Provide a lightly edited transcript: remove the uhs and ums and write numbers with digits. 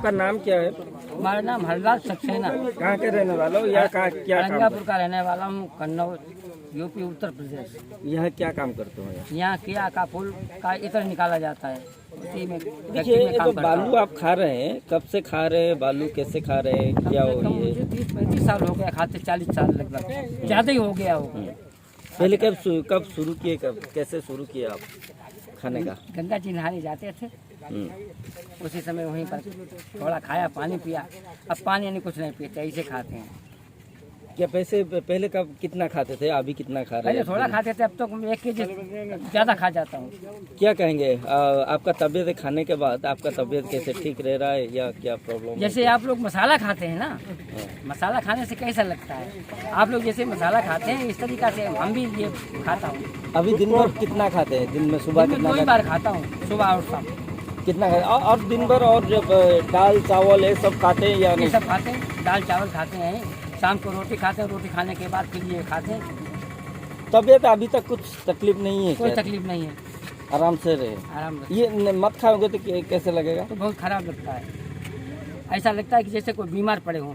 आपका नाम क्या है? हमारा नाम हरदास सक्सेना, कहाँ के रहने वाले हो या कहाँ क्या काम औरंगापुर का रहने वाला हूँ, कन्नौज यूपी उत्तर प्रदेश। यहाँ क्या काम करते हो? यहाँ किया का फूल का इत्र निकाला जाता है, उसी में देखिए फैक्ट्री में ये काम तो करता बालू हूँ। आप खा रहे हैं, कब से खा रहे हैं बालू, कैसे खा रहे हैं, क्या हो रही है? मुझे 30-35 साल हो गया खाते, 40 साल लगभग ज़्यादा ही हो गया हो। पहले कब शुरू किए, कब कैसे शुरू किए आप खाने का? गंगा जी नहाने जाते थे, हम्म। उसी समय वहीं पर थोड़ा खाया, पानी पिया। अब पानी नहीं कुछ नहीं पीते, ऐसे खाते हैं। क्या पैसे पहले कब कितना खाते थे, अभी कितना खा रहे पहले हैं? थोड़ा खाते थे, अब तो 1 केजी ज़्यादा खा जाता हूँ। क्या कहेंगे आपका तबीयत खाने के बाद आपका तबीयत कैसे ठीक रह रहा है या क्या प्रॉब्लम है? जैसे आप लोग मसाला खाते हैं ना, मसाला खाने से कैसा लगता है? आप लोग जैसे मसाला खाते हैं इस तरीका से हम भी ये खाता हूँ। अभी दिन भर कितना खाते हैं? दिन में सुबह दिन में कितना 2 ही बार खाता हूँ, सुबह और शाम। कितना खाते? और दिन भर और जब दाल चावल ये सब खाते हैं या ये नहीं? सब खाते हैं, दाल चावल खाते हैं, शाम को रोटी खाते हैं, रोटी खाने के बाद फिर ये खाते हैं। तबीयत अभी तक कुछ तकलीफ नहीं है कोई क्या? तकलीफ नहीं है, आराम से रहे। आराम से। ये मत खाओगे तो कैसे लगेगा? तो बहुत खराब लगता है, ऐसा लगता है कि जैसे कोई बीमार पड़े हों।